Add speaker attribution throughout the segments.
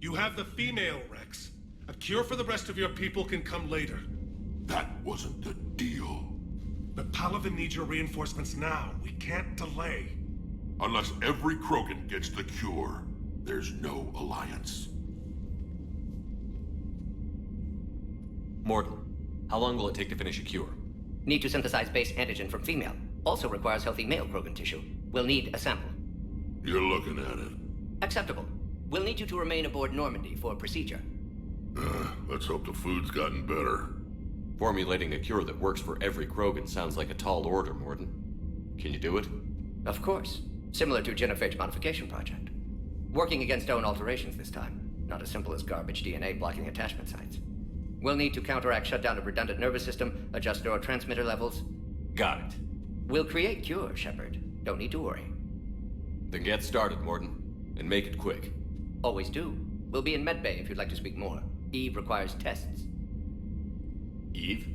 Speaker 1: You have the female, Rex. A cure for the rest of your people can come later.
Speaker 2: That wasn't the deal.
Speaker 1: But Paladin needs your reinforcements now. We can't delay.
Speaker 2: Unless every Krogan gets the cure, there's no alliance.
Speaker 3: Morgan, how long will it take to finish a cure?
Speaker 4: Need to synthesize base antigen from female. Also requires healthy male Krogan tissue. We'll need a sample.
Speaker 2: You're looking at it.
Speaker 4: Acceptable. We'll need you to remain aboard Normandy for procedure.
Speaker 2: Let's hope the food's gotten better.
Speaker 3: Formulating a cure that works for every Krogan sounds like a tall order, Morden. Can you do it?
Speaker 4: Of course. Similar to Genophage modification project. Working against own alterations this time. Not as simple as garbage DNA blocking attachment sites. We'll need to counteract shutdown of redundant nervous system, adjust neurotransmitter levels.
Speaker 3: Got it.
Speaker 4: We'll create cure, Shepard. Don't need to worry.
Speaker 3: Then get started, Morden. And make it quick.
Speaker 4: Always do. We'll be in medbay if you'd like to speak more. Eve requires tests.
Speaker 3: Eve?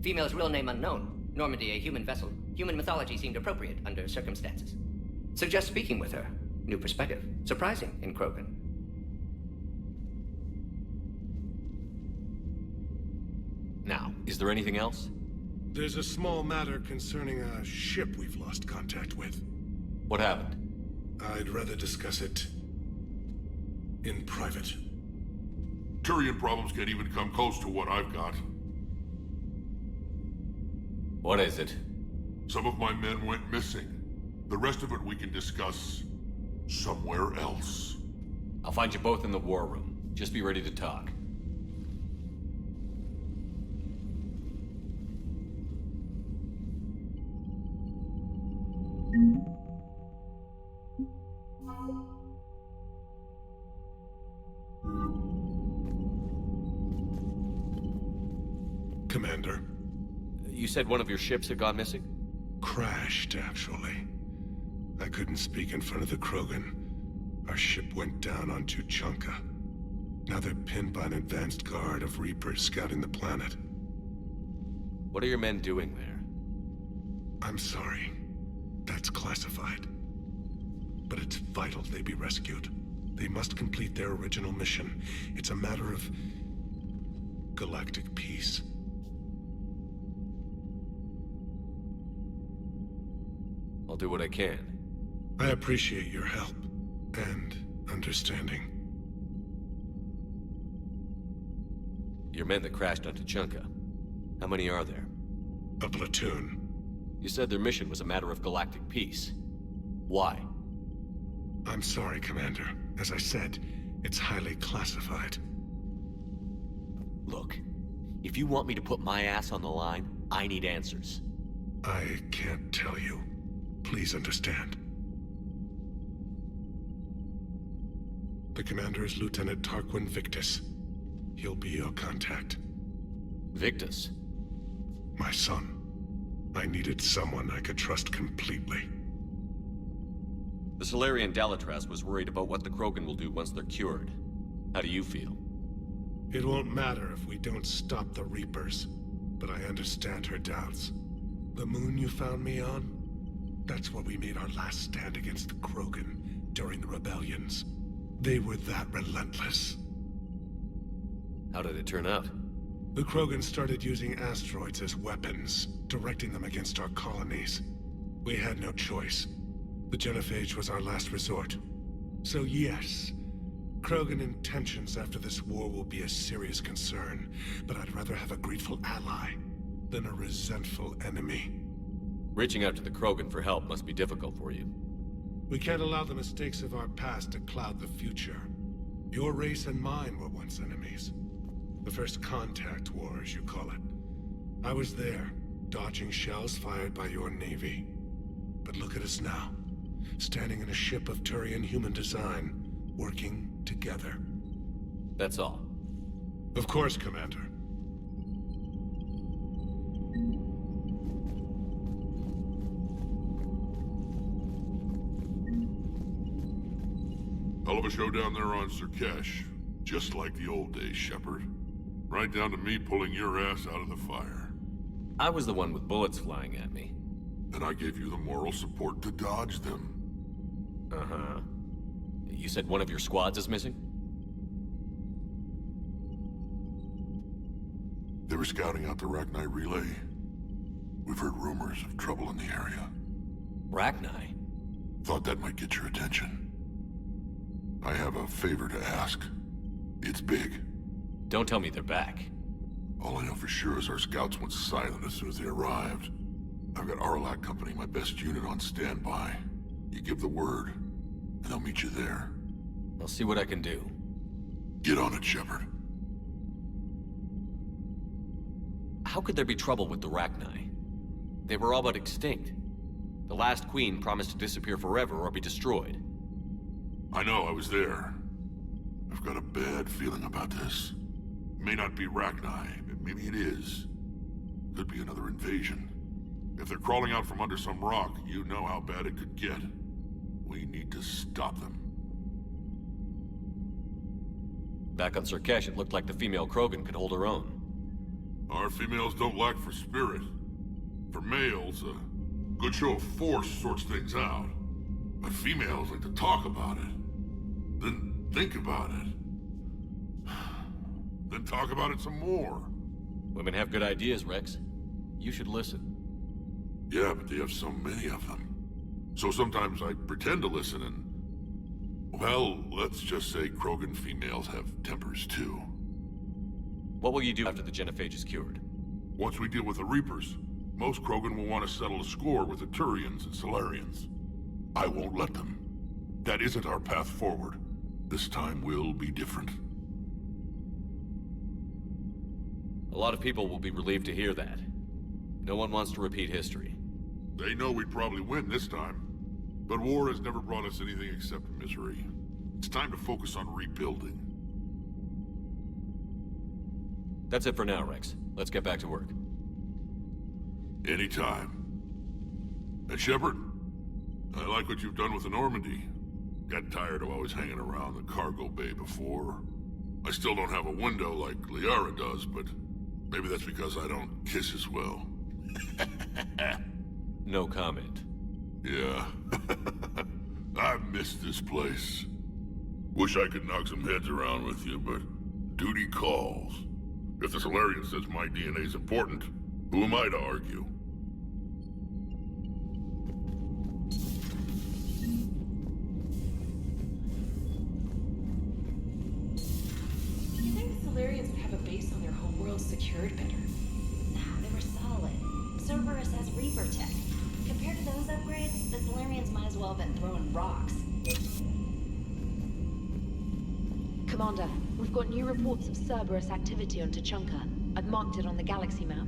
Speaker 4: Female's real name unknown. Normandy, a human vessel. Human mythology seemed appropriate under circumstances. Suggest speaking with her. New perspective. Surprising in Krogan.
Speaker 3: Now, is there anything else?
Speaker 1: There's a small matter concerning a ship we've lost contact with.
Speaker 3: What happened?
Speaker 1: I'd rather discuss it in private.
Speaker 2: Turian problems can't even come close to what I've got.
Speaker 3: What is it?
Speaker 2: Some of my men went missing. The rest of it we can discuss somewhere else.
Speaker 3: I'll find you both in the war room. Just be ready to talk.
Speaker 1: Commander.
Speaker 3: You said one of your ships had gone missing?
Speaker 1: Crashed, actually. I couldn't speak in front of the Krogan. Our ship went down on Tuchanka. Now they're pinned by an advanced guard of Reapers scouting the planet.
Speaker 3: What are your men doing there?
Speaker 1: I'm sorry. That's classified. But it's vital they be rescued. They must complete their original mission. It's a matter of galactic peace.
Speaker 3: I'll do what I can.
Speaker 1: I appreciate your help and understanding.
Speaker 3: Your men that crashed on Tuchanka. How many are there?
Speaker 1: A platoon.
Speaker 3: You said their mission was a matter of galactic peace. Why?
Speaker 1: I'm sorry, Commander. As I said, it's highly classified.
Speaker 3: Look, if you want me to put my ass on the line, I need answers.
Speaker 1: I can't tell you. Please understand. The commander is Lieutenant Tarquin Victus. He'll be your contact.
Speaker 3: Victus?
Speaker 1: My son. I needed someone I could trust completely.
Speaker 3: The Solarian Dalatraz was worried about what the Krogan will do once they're cured. How do you feel?
Speaker 1: It won't matter if we don't stop the Reapers, but I understand her doubts. The moon you found me on? That's where we made our last stand against the Krogan during the rebellions. They were that relentless.
Speaker 3: How did it turn out?
Speaker 1: The Krogan started using asteroids as weapons, directing them against our colonies. We had no choice. The Genophage was our last resort. So yes, Krogan intentions after this war will be a serious concern, but I'd rather have a grateful ally than a resentful enemy.
Speaker 3: Reaching out to the Krogan for help must be difficult for you.
Speaker 1: We can't allow the mistakes of our past to cloud the future. Your race and mine were once enemies. The first contact war, as you call it. I was there, dodging shells fired by your navy. But look at us now, standing in a ship of Turian human design, working together.
Speaker 3: That's all.
Speaker 1: Of course, Commander.
Speaker 2: Hell of a show down there on Surkesh. Just like the old days, Shepard. Right down to me pulling your ass out of the fire.
Speaker 3: I was the one with bullets flying at me.
Speaker 2: And I gave you the moral support to dodge them.
Speaker 3: Uh-huh. You said one of your squads is missing?
Speaker 2: were scouting out the Rachni relay. We've heard rumors of trouble in the area.
Speaker 3: Rachni?
Speaker 2: Thought that might get your attention. I have a favor to ask. It's big.
Speaker 3: Don't tell me they're back.
Speaker 2: All I know for sure is our scouts went silent as soon as they arrived. I've got Arlac Company, my best unit, on standby. You give the word, and they'll meet you there.
Speaker 3: I'll see what I can do.
Speaker 2: Get on it, Shepard.
Speaker 3: How could there be trouble with the Rachni? They were all but extinct. The last queen promised to disappear forever or be destroyed.
Speaker 2: I know, I was there. I've got a bad feeling about this. May not be Rachni, but maybe it is. Could be another invasion. If they're crawling out from under some rock, you know how bad it could get. We need to stop them.
Speaker 3: Back on Surkesh, it looked like the female Krogan could hold her own.
Speaker 2: Our females don't lack for spirit. For males, a good show of force sorts things out. But females like to talk about it. Then think about it. Then talk about it some more.
Speaker 3: Women have good ideas, Rex. You should listen.
Speaker 2: Yeah, but they have so many of them. So sometimes I pretend to listen and... Well, let's just say Krogan females have tempers too.
Speaker 3: What will you do after the genophage is cured?
Speaker 2: Once we deal with the Reapers, most Krogan will want to settle a score with the Turians and Solarians. I won't let them. That isn't our path forward. This time will be different.
Speaker 3: A lot of people will be relieved to hear that. No one wants to repeat history.
Speaker 2: They know we'd probably win this time. But war has never brought us anything except misery. It's time to focus on rebuilding.
Speaker 3: That's it for now, Rex. Let's get back to work.
Speaker 2: Anytime. And Shepard, I like what you've done with the Normandy. Got tired of always hanging around the cargo bay before. I still don't have a window like Liara does, but maybe that's because I don't kiss as well.
Speaker 3: No comment.
Speaker 2: Yeah. I've missed this place. Wish I could knock some heads around with you, but duty calls. If the Solarian says my DNA's important, who am I to argue?
Speaker 5: You think the Solarians would have a base on their homeworld secured better?
Speaker 6: Nah, they were solid. Cerberus has Reaper tech. Compared to those upgrades, the Solarians might as well have been throwing rocks.
Speaker 5: Commander, we've got new reports of Cerberus activity on Tuchanka. I've marked it on the galaxy map.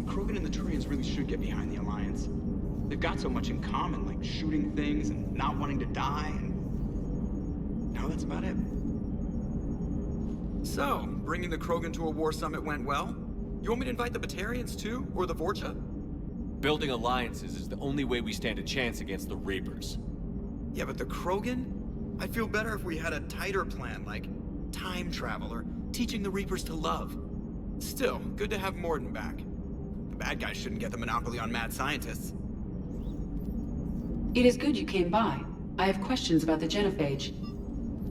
Speaker 7: Krogan and the Turians really should get behind the Alliance. They've got so much in common, like shooting things and not wanting to die, and... no, that's about it.
Speaker 8: So, bringing the Krogan to a war summit went well? You want me to invite the Batarians too? Or the Vorcha?
Speaker 3: Building alliances is the only way we stand a chance against the Reapers.
Speaker 8: Yeah, but the Krogan? I'd feel better if we had a tighter plan, like time travel or teaching the Reapers to love. Still, good to have Morden back. The bad guys shouldn't get the monopoly on mad scientists.
Speaker 9: It is good you came by. I have questions about the genophage.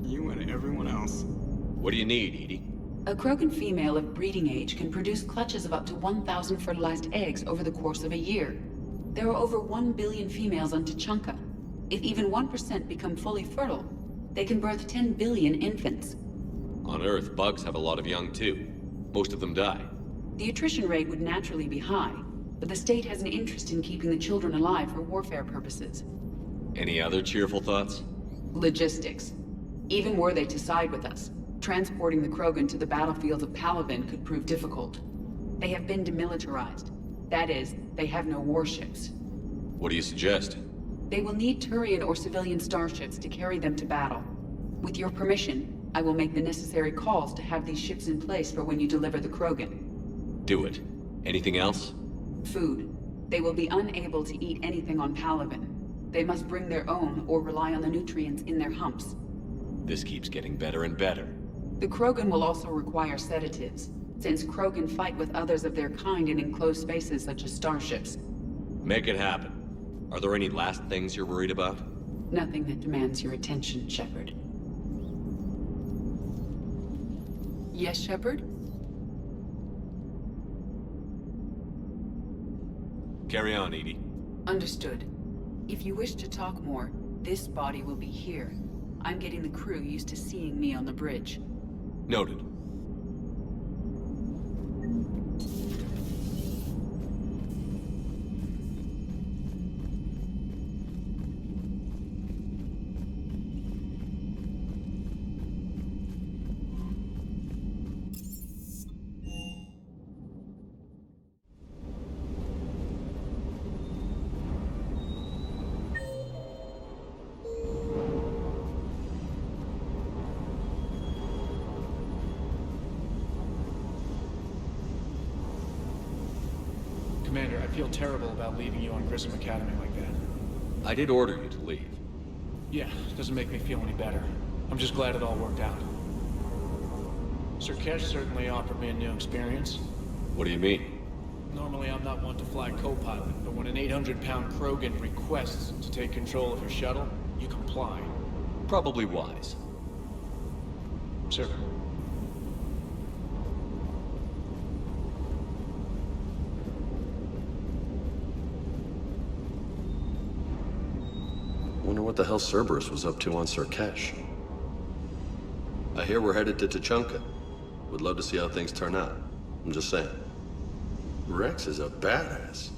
Speaker 7: You and everyone else.
Speaker 3: What do you need, Edie?
Speaker 9: A Krogan female of breeding age can produce clutches of up to 1,000 fertilized eggs over the course of a year. There are over 1 billion females on Tuchanka. If even 1% become fully fertile, they can birth 10 billion infants.
Speaker 3: On Earth, bugs have a lot of young too. Most of them die.
Speaker 9: The attrition rate would naturally be high, but the state has an interest in keeping the children alive for warfare purposes.
Speaker 3: Any other cheerful thoughts?
Speaker 9: Logistics. Even were they to side with us, transporting the Krogan to the battlefields of Palaven could prove difficult. They have been demilitarized. That is, they have no warships.
Speaker 3: What do you suggest?
Speaker 9: They will need Turian or civilian starships to carry them to battle. With your permission, I will make the necessary calls to have these ships in place for when you deliver the Krogan.
Speaker 3: Do it. Anything else?
Speaker 9: Food. They will be unable to eat anything on Palaven. They must bring their own or rely on the nutrients in their humps.
Speaker 3: This keeps getting better and better.
Speaker 9: The Krogan will also require sedatives, since Krogan fight with others of their kind in enclosed spaces such as starships.
Speaker 3: Make it happen. Are there any last things you're worried about?
Speaker 9: Nothing that demands your attention, Shepard. Yes, Shepard?
Speaker 3: Carry on, Edie.
Speaker 9: Understood. If you wish to talk more, this body will be here. I'm getting the crew used to seeing me on the bridge.
Speaker 3: Noted.
Speaker 10: Commander, I feel terrible about leaving you on Grissom Academy like that.
Speaker 3: I did order you to leave.
Speaker 10: Yeah, doesn't make me feel any better. I'm just glad it all worked out. Sir Kesh certainly offered me a new experience.
Speaker 3: What do you mean?
Speaker 10: Normally I'm not one to fly co-pilot, but when an 800-pound Krogan requests to take control of your shuttle, you comply.
Speaker 3: Probably wise.
Speaker 10: Sir.
Speaker 11: Wonder what the hell Cerberus was up to on Sir Kesh. I hear we're headed to Tuchanka. Would love to see how things turn out. I'm just saying. Rex is a badass.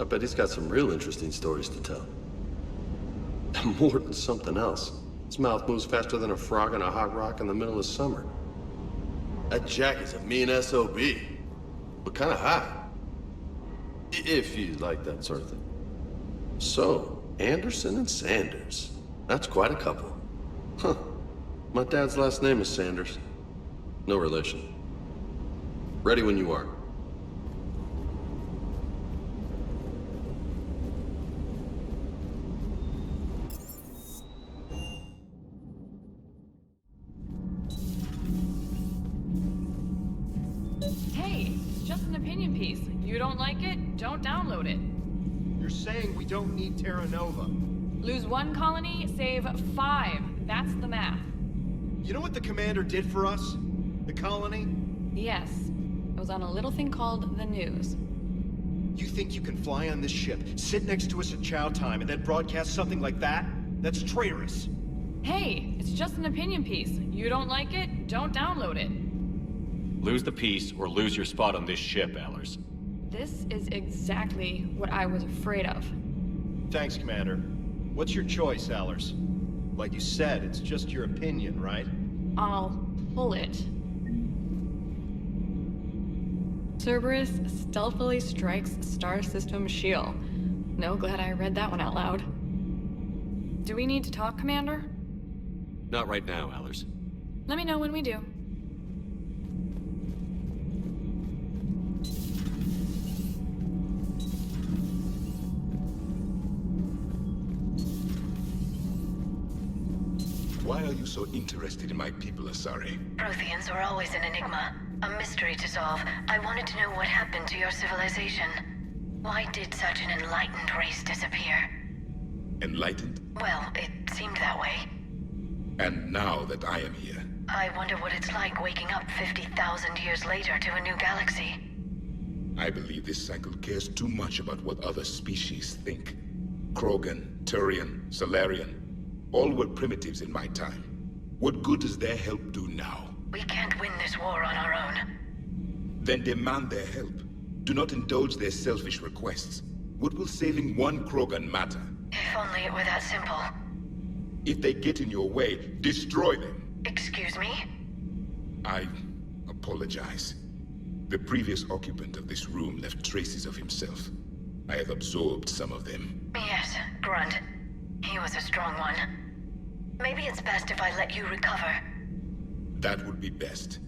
Speaker 11: I bet he's got some real interesting stories to tell. And more than something else. His mouth moves faster than a frog on a hot rock in the middle of summer. That Jack is a mean SOB. But kinda hot. If you like that sort of thing. So, Anderson and Sanders. That's quite a couple. Huh. My dad's last name is Sanders. No relation. Ready when you are.
Speaker 12: Hey, it's just an opinion piece. You don't like it? Don't download it.
Speaker 13: You're saying we don't need Terra Nova.
Speaker 12: Lose 1 colony, save 5. That's the math.
Speaker 13: You know what the commander did for us? The colony?
Speaker 12: Yes. It was on a little thing called the news.
Speaker 13: You think you can fly on this ship, sit next to us at chow time, and then broadcast something like that? That's traitorous.
Speaker 12: Hey, it's just an opinion piece. You don't like it? Don't download it.
Speaker 3: Lose the piece or lose your spot on this ship, Allers.
Speaker 12: This is exactly what I was afraid of.
Speaker 13: Thanks, Commander. What's your choice, Allers? Like you said, it's just your opinion, right?
Speaker 12: I'll pull it. Cerberus stealthily strikes Star System shield. No, glad I read that one out loud. Do we need to talk, Commander?
Speaker 3: Not right now, Allers.
Speaker 12: Let me know when we do.
Speaker 14: Why are you so interested in my people, Asari?
Speaker 6: Protheans were always an enigma, a mystery to solve. I wanted to know what happened to your civilization. Why did such an enlightened race disappear?
Speaker 14: Enlightened?
Speaker 6: Well, it seemed that way.
Speaker 14: And now that I am here,
Speaker 6: I wonder what it's like waking up 50,000 years later to a new galaxy.
Speaker 14: I believe this cycle cares too much about what other species think. Krogan, Turian, Solarian, all were primitives in my time. What good does their help do now?
Speaker 6: We can't win this war on our own.
Speaker 14: Then demand their help. Do not indulge their selfish requests. What will saving one Krogan matter?
Speaker 6: If only it were that simple.
Speaker 14: If they get in your way, destroy them.
Speaker 6: Excuse me?
Speaker 14: I apologize. The previous occupant of this room left traces of himself. I have absorbed some of them.
Speaker 6: Yes, Grunt. He was a strong one. Maybe it's best if I let you recover.
Speaker 14: That would be best.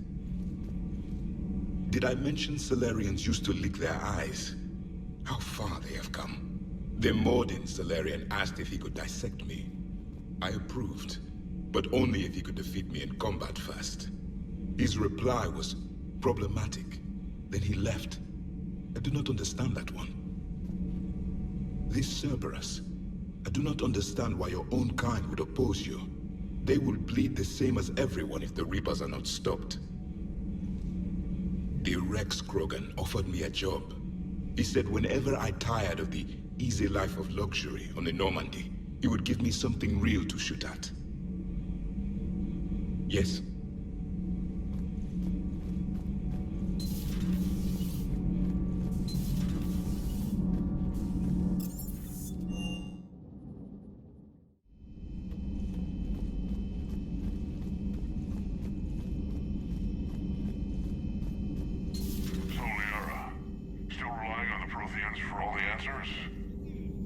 Speaker 14: Did I mention Solarians used to lick their eyes? How far they have come. The Mordin Solarian asked if he could dissect me. I approved, but only if he could defeat me in combat first. His reply was problematic. Then he left. I do not understand that one. This Cerberus, I do not understand why your own kind would oppose you. They will bleed the same as everyone if the Reapers are not stopped. The Rex Krogan offered me a job. He said whenever I tired of the easy life of luxury on the Normandy, he would give me something real to shoot at. Yes.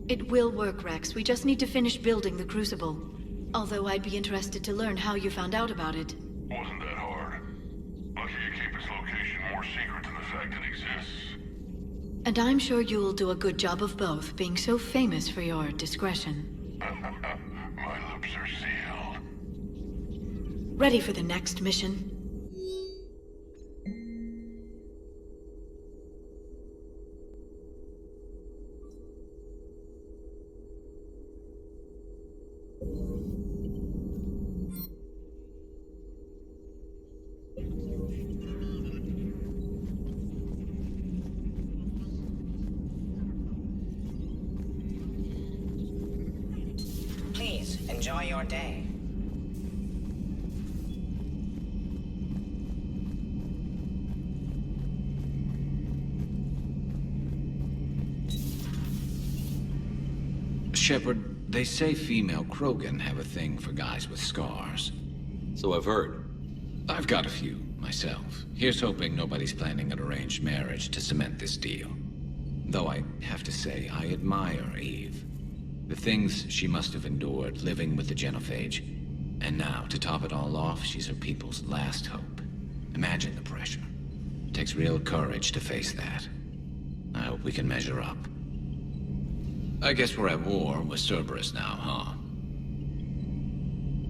Speaker 6: It will work, Rex. We just need to finish building the Crucible. Although I'd be interested to learn how you found out about it.
Speaker 2: Wasn't that hard. Lucky you keep its location more secret than the fact it exists.
Speaker 6: And I'm sure you'll do a good job of both, being so famous for your discretion.
Speaker 2: My lips are sealed.
Speaker 6: Ready for the next mission?
Speaker 15: Please, enjoy your day.
Speaker 16: Shepard, they say female Krogan have a thing for guys with scars.
Speaker 3: So I've heard.
Speaker 16: I've got a few, myself. Here's hoping nobody's planning an arranged marriage to cement this deal. Though I have to say, I admire Eve. The things she must have endured living with the Genophage. And now, to top it all off, she's her people's last hope. Imagine the pressure. It takes real courage to face that. I hope we can measure up. I guess we're at war with Cerberus now, huh?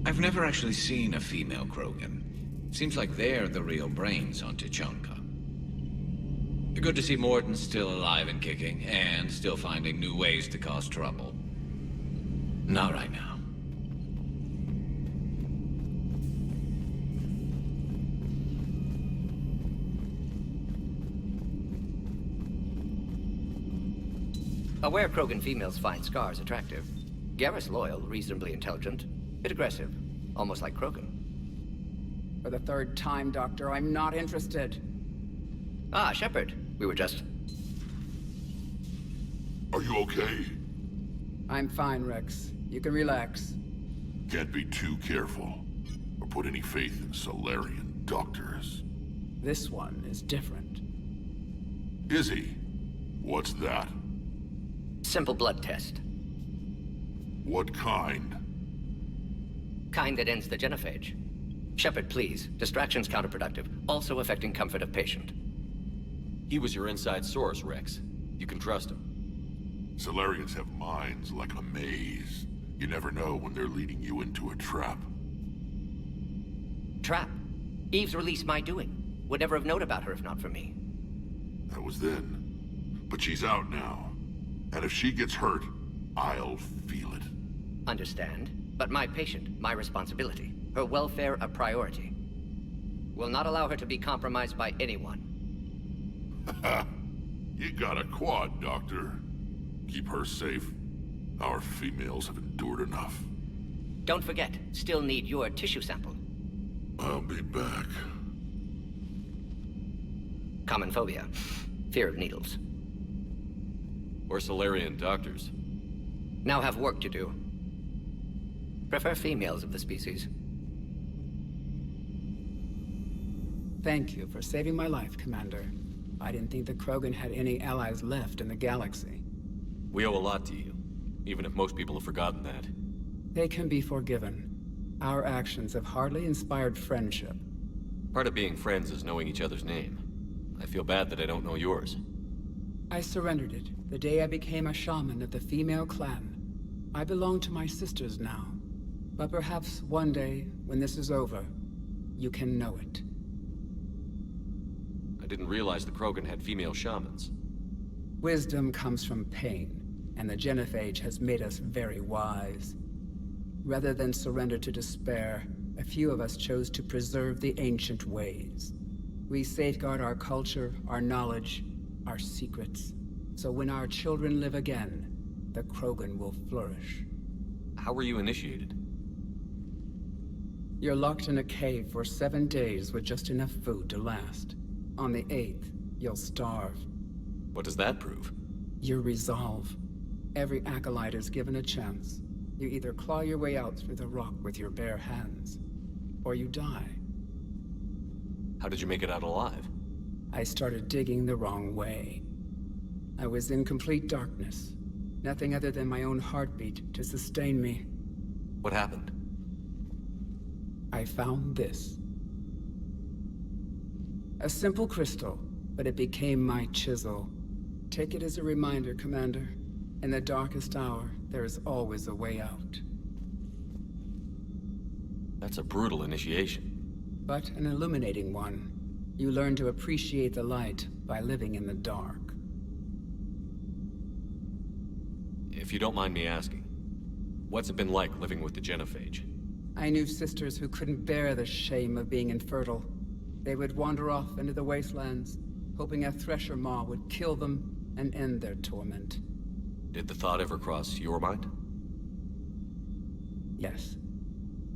Speaker 16: I've never actually seen a female Krogan. Seems like they're the real brains on Tuchanka. Good to see Mordin still alive and kicking, and still finding new ways to cause trouble. Not right now.
Speaker 4: Aware Krogan females find scars attractive. Garrus loyal, reasonably intelligent, bit aggressive, almost like Krogan.
Speaker 9: For the third time, Doctor, I'm not interested.
Speaker 4: Ah, Shepard. We were just...
Speaker 2: Are you okay?
Speaker 9: I'm fine, Rex. You can relax.
Speaker 2: Can't be too careful, or put any faith in Solarian doctors.
Speaker 9: This one is different.
Speaker 2: Is he? What's that?
Speaker 4: Simple blood test.
Speaker 2: What kind?
Speaker 4: Kind that ends the genophage. Shepard, please. Distraction's counterproductive, also affecting comfort of patient.
Speaker 3: He was your inside source, Rex. You can trust him.
Speaker 2: Solarians have minds like a maze. You never know when they're leading you into a trap.
Speaker 4: Trap? Eve's release my doing. Would never have known about her if not for me.
Speaker 2: That was then. But she's out now. And if she gets hurt, I'll feel it.
Speaker 4: Understand. But my patient, my responsibility. Her welfare a priority. Will not allow her to be compromised by anyone.
Speaker 2: You got a quad, Doctor. Keep her safe. Our females have endured enough.
Speaker 4: Don't forget, still need your tissue sample.
Speaker 2: I'll be back.
Speaker 4: Common phobia. Fear of needles.
Speaker 3: Or Solarian doctors.
Speaker 4: Now have work to do. Prefer females of the species.
Speaker 17: Thank you for saving my life, Commander. I didn't think the Krogan had any allies left in the galaxy.
Speaker 3: We owe a lot to you, even if most people have forgotten that.
Speaker 17: They can be forgiven. Our actions have hardly inspired friendship.
Speaker 3: Part of being friends is knowing each other's name. I feel bad that I don't know yours.
Speaker 17: I surrendered it the day I became a shaman of the female clan. I belong to my sisters now. But perhaps one day, when this is over, you can know it.
Speaker 3: I didn't realize the Krogan had female shamans.
Speaker 17: Wisdom comes from pain, and the Genophage has made us very wise. Rather than surrender to despair, a few of us chose to preserve the ancient ways. We safeguard our culture, our knowledge, our secrets. So when our children live again, the Krogan will flourish.
Speaker 3: How were you initiated?
Speaker 17: You're locked in a cave for 7 days with just enough food to last. On the 8th, you'll starve.
Speaker 3: What does that prove?
Speaker 17: Your resolve. Every acolyte is given a chance. You either claw your way out through the rock with your bare hands, or you die.
Speaker 3: How did you make it out alive?
Speaker 17: I started digging the wrong way. I was in complete darkness. Nothing other than my own heartbeat to sustain me.
Speaker 3: What happened?
Speaker 17: I found this. A simple crystal, but it became my chisel. Take it as a reminder, Commander. In the darkest hour, there is always a way out.
Speaker 3: That's a brutal initiation.
Speaker 17: But an illuminating one. You learn to appreciate the light by living in the dark.
Speaker 3: If you don't mind me asking, what's it been like living with the Genophage?
Speaker 17: I knew sisters who couldn't bear the shame of being infertile. They would wander off into the wastelands, hoping a thresher maw would kill them and end their torment.
Speaker 3: Did the thought ever cross your mind?
Speaker 17: Yes.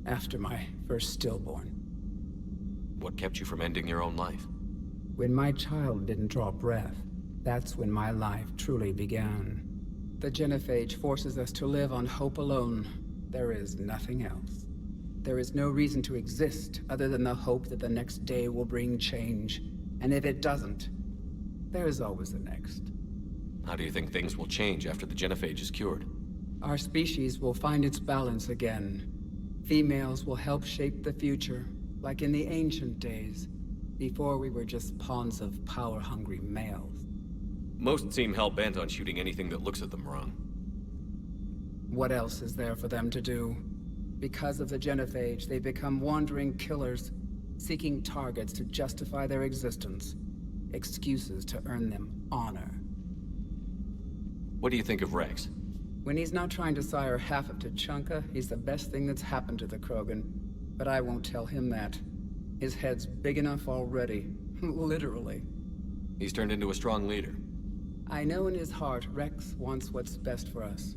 Speaker 17: After my first stillborn.
Speaker 3: What kept you from ending your own life?
Speaker 17: When my child didn't draw breath, that's when my life truly began. The Genophage forces us to live on hope alone. There is nothing else. There is no reason to exist other than the hope that the next day will bring change. And if it doesn't, there is always the next.
Speaker 3: How do you think things will change after the Genophage is cured?
Speaker 17: Our species will find its balance again. Females will help shape the future, like in the ancient days, before we were just pawns of power-hungry males.
Speaker 3: Most seem hell-bent on shooting anything that looks at them wrong.
Speaker 17: What else is there for them to do? Because of the Genophage, they become wandering killers, seeking targets to justify their existence, excuses to earn them honor.
Speaker 3: What do you think of Rex?
Speaker 17: When he's not trying to sire half of Tuchanka, he's the best thing that's happened to the Krogan. But I won't tell him that. His head's big enough already. Literally.
Speaker 3: He's turned into a strong leader.
Speaker 17: I know in his heart Rex wants what's best for us.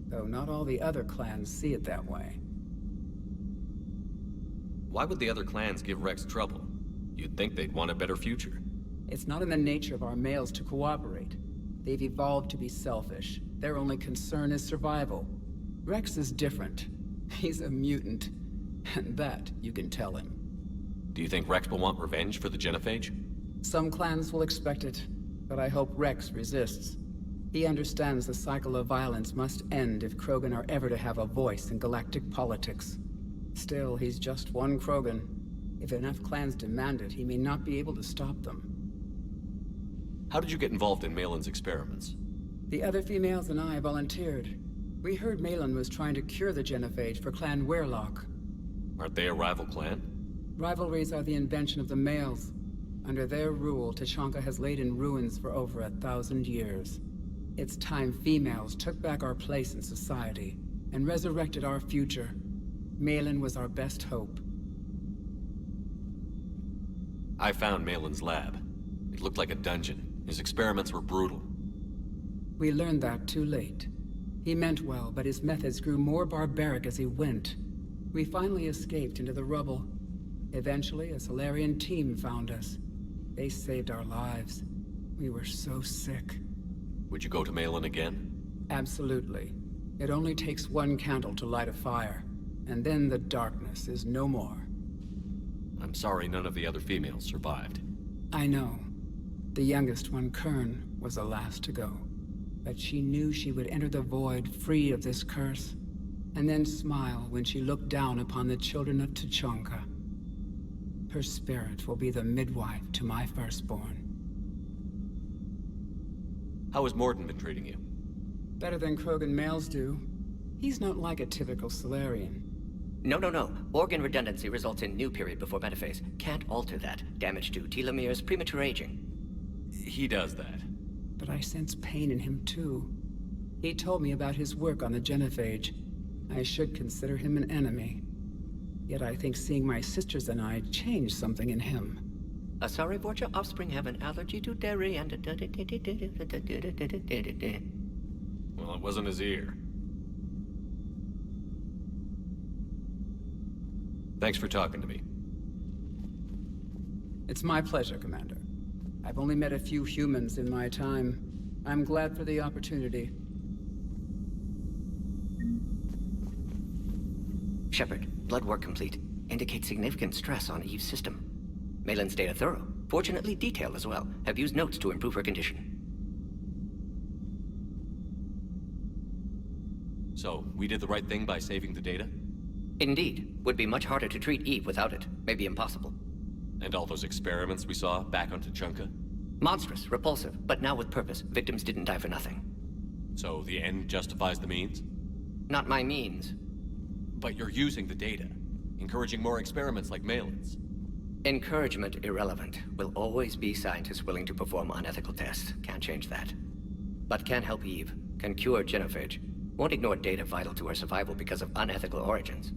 Speaker 17: Though not all the other clans see it that way.
Speaker 3: Why would the other clans give Rex trouble? You'd think they'd want a better future.
Speaker 17: It's not in the nature of our males to cooperate. They've evolved to be selfish. Their only concern is survival. Rex is different. He's a mutant. And that you can tell him.
Speaker 3: Do you think Rex will want revenge for the Genophage?
Speaker 17: Some clans will expect it, but I hope Rex resists. He understands the cycle of violence must end if Krogan are ever to have a voice in galactic politics. Still, he's just one Krogan. If enough clans demand it, he may not be able to stop them.
Speaker 3: How did you get involved in Malin's experiments?
Speaker 17: The other females and I volunteered. We heard Malin was trying to cure the Genophage for Clan Weirlock.
Speaker 3: Aren't they a rival clan?
Speaker 17: Rivalries are the invention of the males. Under their rule, Tuchanka has laid in ruins for over 1,000 years. It's time females took back our place in society and resurrected our future. Malin was our best hope.
Speaker 3: I found Malin's lab. It looked like a dungeon. His experiments were brutal.
Speaker 17: We learned that too late. He meant well, but his methods grew more barbaric as he went. We finally escaped into the rubble. Eventually, a Solarian team found us. They saved our lives. We were so sick.
Speaker 3: Would you go to Malin again?
Speaker 17: Absolutely. It only takes one candle to light a fire, and then the darkness is no more.
Speaker 3: I'm sorry none of the other females survived.
Speaker 17: I know. The youngest one, Kern, was the last to go. But she knew she would enter the void free of this curse, and then smile when she looked down upon the children of Tuchanka. Her spirit will be the midwife to my firstborn.
Speaker 3: How has Morden been treating you?
Speaker 17: Better than Krogan males do. He's not like a typical Solarian.
Speaker 4: No. Organ redundancy results in new period before metaphase. Can't alter that. Damage to telomeres, premature aging.
Speaker 3: He does that.
Speaker 17: But I sense pain in him too. He told me about his work on the genophage. I should consider him an enemy. Yet I think seeing my sisters and I changed something in him.
Speaker 4: Sorry, Borgia offspring have an allergy to dairy and...
Speaker 3: Well, it wasn't his ear. Thanks for talking to me.
Speaker 17: It's my pleasure, Commander. I've only met a few humans in my time. I'm glad for the opportunity.
Speaker 4: Shepard, blood work complete. Indicates significant stress on Eve's system. Malin's data thorough. Fortunately detailed as well. Have used notes to improve her condition.
Speaker 3: So, we did the right thing by saving the data?
Speaker 4: Indeed. Would be much harder to treat Eve without it. Maybe impossible.
Speaker 3: And all those experiments we saw back on Tuchanka?
Speaker 4: Monstrous, repulsive, but now with purpose. Victims didn't die for nothing.
Speaker 3: So the end justifies the means?
Speaker 4: Not my means.
Speaker 3: But you're using the data, encouraging more experiments like Malin's.
Speaker 4: Encouragement irrelevant. Will always be scientists willing to perform unethical tests. Can't change that. But can help Eve. Can cure genophage. Won't ignore data vital to her survival because of unethical origins.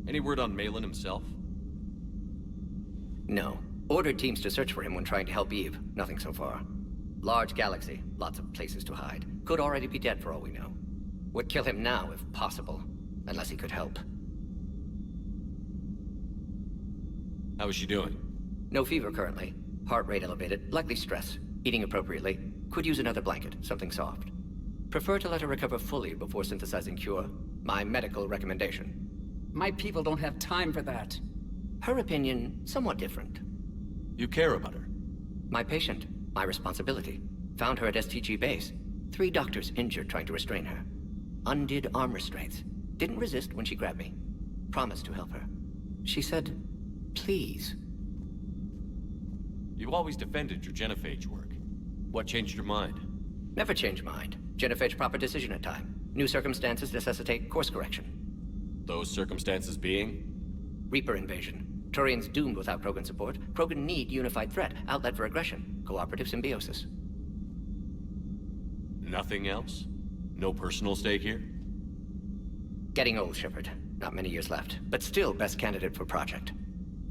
Speaker 3: Any word on Malin himself?
Speaker 4: No. Ordered teams to search for him when trying to help Eve. Nothing so far. Large galaxy. Lots of places to hide. Could already be dead for all we know. Would kill him now if possible. Unless he could help.
Speaker 3: How is she doing?
Speaker 4: No fever currently. Heart rate elevated. Likely stress. Eating appropriately. Could use another blanket. Something soft. Prefer to let her recover fully before synthesizing cure. My medical recommendation.
Speaker 17: My people don't have time for that.
Speaker 4: Her opinion, somewhat different.
Speaker 3: You care about her?
Speaker 4: My patient. My responsibility. Found her at STG base. 3 doctors injured trying to restrain her. Undid arm restraints. Didn't resist when she grabbed me. Promised to help her. She said, please.
Speaker 3: You always defended your genophage work. What changed your mind?
Speaker 4: Never change mind. Genophage proper decision at time. New circumstances necessitate course correction.
Speaker 3: Those circumstances being?
Speaker 4: Reaper invasion. Turians doomed without Krogan support. Krogan need unified threat, outlet for aggression. Cooperative symbiosis.
Speaker 3: Nothing else? No personal stake here?
Speaker 4: Getting old, Shepard. Not many years left, but still best candidate for project.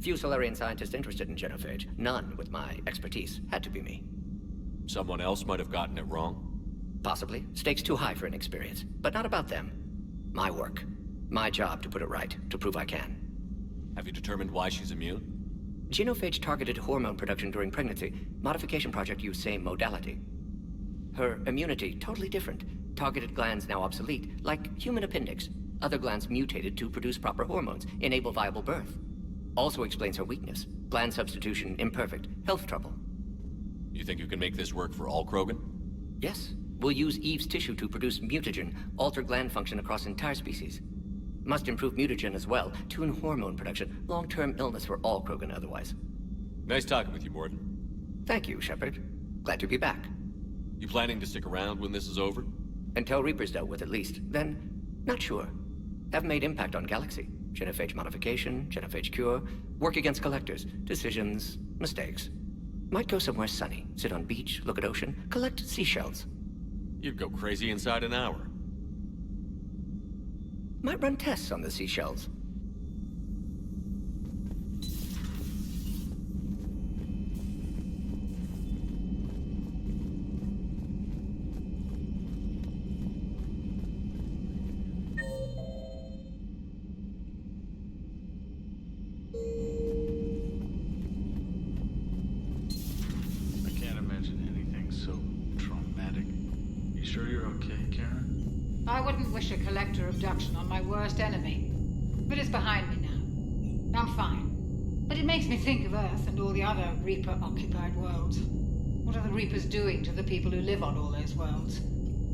Speaker 4: Few Solarian scientists interested in genophage. None with my expertise. Had to be me.
Speaker 3: Someone else might have gotten it wrong?
Speaker 4: Possibly. Stakes too high for inexperience. But not about them. My work. My job to put it right, to prove I can.
Speaker 3: Have you determined why she's immune?
Speaker 4: Genophage targeted hormone production during pregnancy. Modification project used same modality. Her immunity, totally different. Targeted glands now obsolete, like human appendix. Other glands mutated to produce proper hormones, enable viable birth. Also explains her weakness. Gland substitution imperfect. Health trouble.
Speaker 3: You think you can make this work for all Krogan?
Speaker 4: Yes. We'll use Eve's tissue to produce mutagen, alter gland function across entire species. Must improve mutagen as well, tune hormone production, long-term illness for all Krogan otherwise.
Speaker 3: Nice talking with you, Morden.
Speaker 4: Thank you, Shepard. Glad to be back.
Speaker 3: You planning to stick around when this is over?
Speaker 4: Until Reaper's dealt with at least. Then, not sure. Have made impact on Galaxy. Genophage modification, genophage cure, work against collectors, decisions, mistakes. Might go somewhere sunny, sit on beach, look at ocean, collect seashells.
Speaker 3: You'd go crazy inside an hour.
Speaker 4: Might run tests on the seashells.
Speaker 10: sure you're okay, Karen?
Speaker 18: I wouldn't wish a collector abduction on my worst enemy. But it's behind me now. I'm fine. But it makes me think of Earth and all the other Reaper-occupied worlds. What are the Reapers doing to the people who live on all those worlds?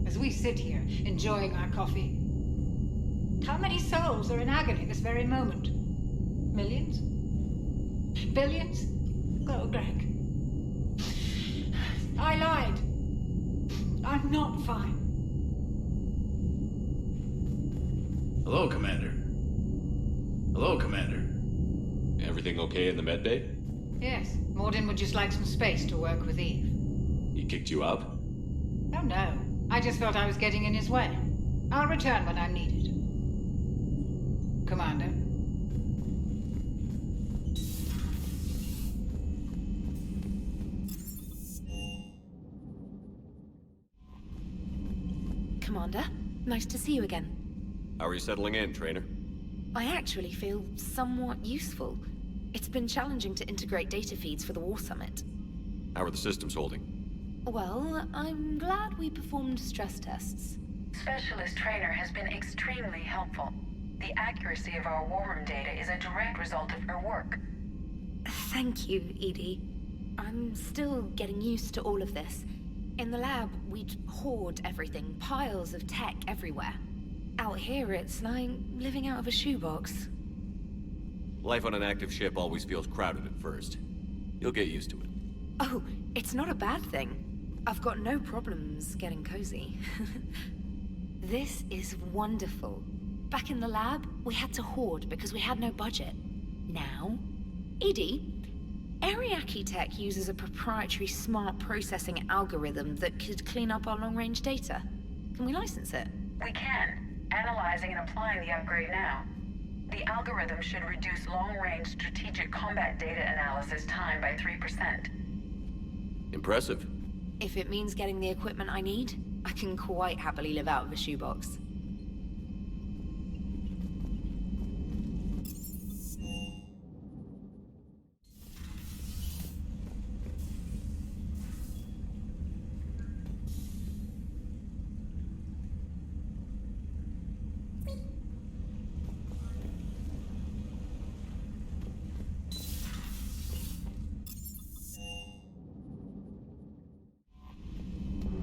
Speaker 18: As we sit here, enjoying our coffee. How many souls are in agony this very moment? Millions? Billions? Oh, Greg. I lied. I'm not fine.
Speaker 19: Hello, Commander. Hello, Commander.
Speaker 3: Everything okay in the med bay?
Speaker 18: Yes, Morden would just like some space to work with Eve.
Speaker 3: He kicked you out?
Speaker 18: Oh no, I just felt I was getting in his way. I'll return when I'm needed. Commander.
Speaker 5: Commander, nice to see you again.
Speaker 3: How are you settling in, Trainer?
Speaker 5: I actually feel somewhat useful. It's been challenging to integrate data feeds for the War Summit.
Speaker 3: How are the systems holding?
Speaker 5: Well, I'm glad we performed stress tests.
Speaker 6: Specialist Trainer has been extremely helpful. The accuracy of our war room data is a direct result of her work.
Speaker 5: Thank you, Edie. I'm still getting used to all of this. In the lab, we'd hoard everything, piles of tech everywhere. Out here, it's like living out of a shoebox.
Speaker 3: Life on an active ship always feels crowded at first. You'll get used to it.
Speaker 5: Oh, it's not a bad thing. I've got no problems getting cozy. This is wonderful. Back in the lab, we had to hoard because we had no budget. Now, Edie, Ariake Tech uses a proprietary smart processing algorithm that could clean up our long-range data. Can we license it?
Speaker 6: We can. Analyzing and applying the upgrade now. The algorithm should reduce long-range strategic combat data analysis time by 3%.
Speaker 3: Impressive.
Speaker 5: If it means getting the equipment I need, I can quite happily live out of a shoebox.